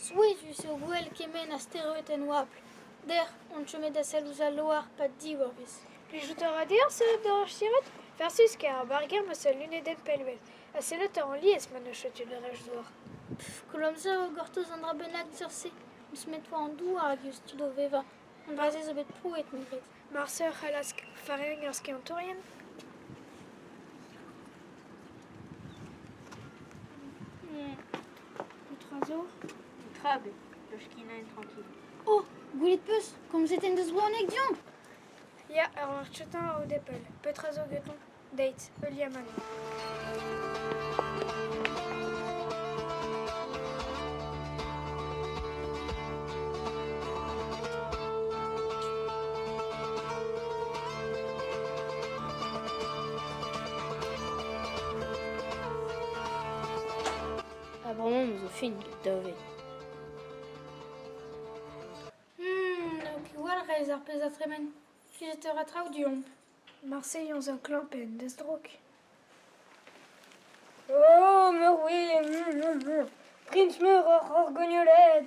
Suizus o gwell kemen a stereoet en oapl. Der, on chemet da salouz a loar pa divorvis. Plijout a dir se da chiret versus ker a barger ma seul lunedet pelvel. A selot an lies man a chotu de rej doar. Kolomza o gortoz an dra bennak zerse. Eus met oa an douar hag eus tudo veva. An brazez a bet pouet mebret. Mar se ur c'halask fareng ar ski an tourien. Petra zo? Trabe, lochkinañ tranquille. Oh, goulet peus, kom zeten deus boanek dion. Ya, ar chotan o depel. Petra zo geton. Date, Eliaman. Vraiment, nous avons fini de Naoki wal reiz ar pez a tremen. Fizeteur a traoù diomp. Marseille on zo klampen, des drok. Oh, mais oui, Prince meur ar gognolet,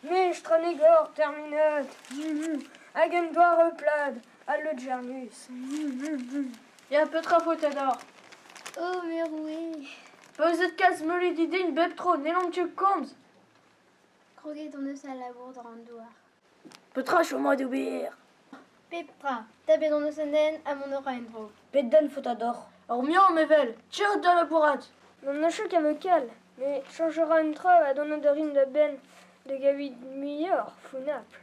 mais Stranegor terminat, hag doar plad, al le Germus. Ya Petra Fotador. Oh, mer oui. Peuzet kaz meulet idin bep tro, nelom tchek komz. Kroget on eus a labour dran douar. Petra choma d'ober. Petra, ta bet on eus an den a mon ora en dro. Pet dan Fotador. Or mian mevel, tchert da la bourrat. Non achète a me cal, mais changera une trave à donner de rime de ben de gavi meilleur, fou Naples.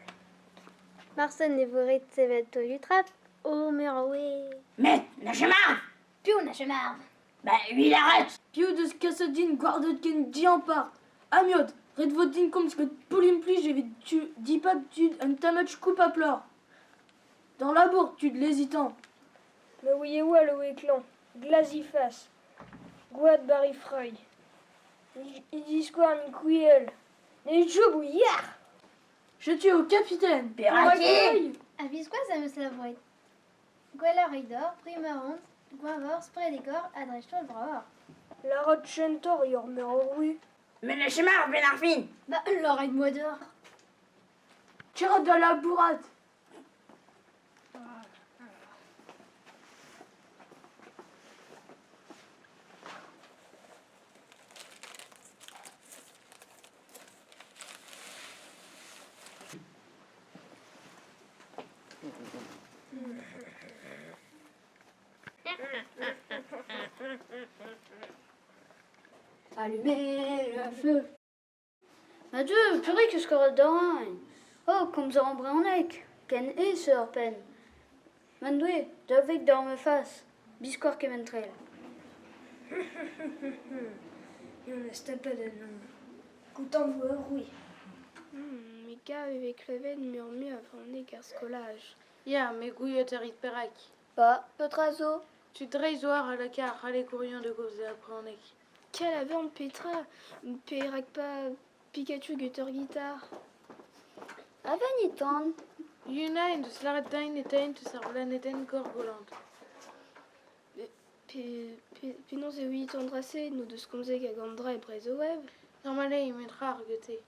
Marsen ne voret sevet to lutrap. Oh, mer oui. Mais, Nachemar! Pio na chemarv. Bah, lui, il arrête! Piou deus kassadin gwardet ken diampar. Amiot, red votin komz ket poulim pli, j'avais tu dipap tu un tamatch coupe à pleur. Dans la bourre, tu de l'hésitant. Mais oui, où le éclan, glazifas, guad barifreuil. Il dit quoi, une couillelle. Les jeux bouillards! Je tue au capitaine. Pirati! Avis quoi ça me slavouet. Gwella Ridor, Primarant, Guavor, Spredegor, Adrechto le Braor. La Rotchentor, yor merorui. Mais Nachemar, Ben Arfin! Bah, l'oreille de moi d'or. Tchert da la bourrat. Allumez le feu. Adieu, purée, qu'est-ce que d'orin. Oh, comme ça en branec. Ken et sœur pen. Mandoué, d'avec dans me face. Biscoir que ventrel. Et on a stapé de nom. Content de voir, oui. Mika avec leven murmure avant les carscolage. Ya, me gouillet erit perek. Bah, Petrazo. Tu dreizoar à la car, allez courrions de cause de la pranek. Quelle averne Petra, Perak pas Pikachu guitar guitare. Avenitan. Yunain de slaret dain et tain te sarvlan eten gorgolant. Pinon et oui tendrassé, nous de skomzeg à Gandra et Brezoev. Normalement, il mettra à regretter.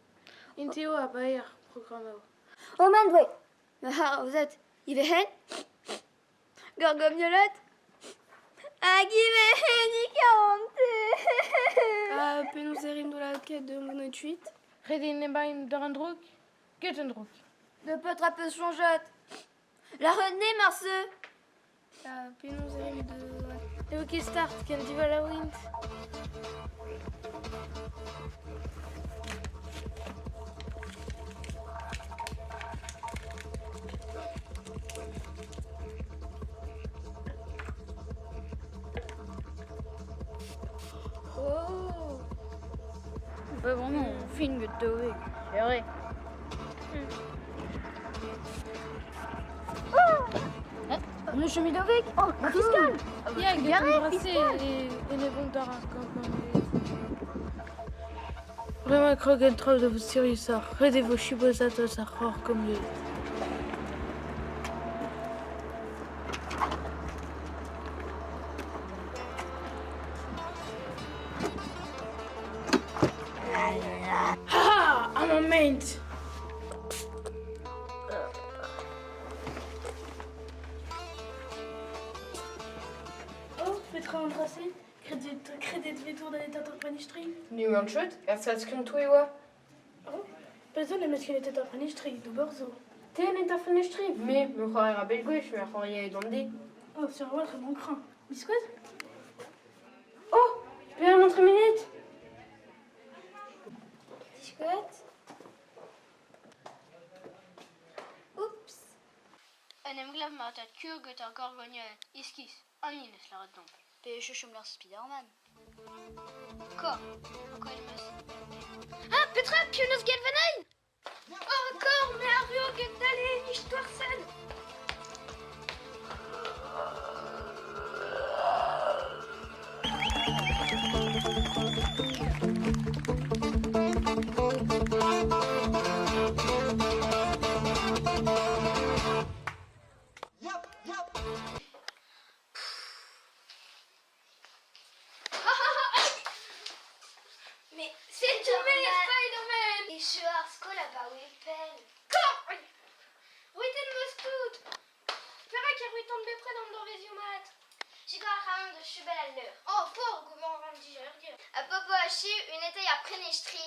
Inteo à Bayer, programme. Oh, Mandoué. Ah, vous êtes. Il va hen. Gorgomiolette. Ah, Pinon et rime de la quête de monotuit. Redin nebain d'Arandruk, Gettendruk. De Petra peu chonjotte. La renée, Marceux. Ah, Pinon et rime de... Et ok, start, can diva la wind. Oh. Pas vraiment, on filme de Tové. C'est vrai. On est chemin d'Ovec. Oh, la fiscale. Ya, Gettendressé et ne bon d'ara vraiment, Krogen trop de vous sérieux ça. Redez vos chibosatos à rore comme lui. moment. Oh, Petra Andrassé, Kredit Vetur da etat ar prenistri. Nu an chut, skrin to oa. Oh, bezon em eus ket etat ar prenistri, do borzo. Te an eta fenestri, me c'hoari a belgwech, me c'hoari a edon de. Oh, sur wal re mon cran. Bisquet? Oh, pe an montre minute. Discote. Oups. En em glav ma tat kurget ar gorgoniet. Iskis, an ines la redon. Pe chom lar Spider-Man. Kor, il meus. Ah, Petra, pioneus get venain! Oh, kor, me a rio get dale, histoire sen! Mais c'est tombé, Spider-Man! Ich schwör, skola ba Wippen. Kor! Ruiten meus tout! Pera ki ruitan bepred an dorveziomat. Chico a ram de chubel al leur. Oh, for, gouvernement dijer. A popo hachi, une était à prenestri.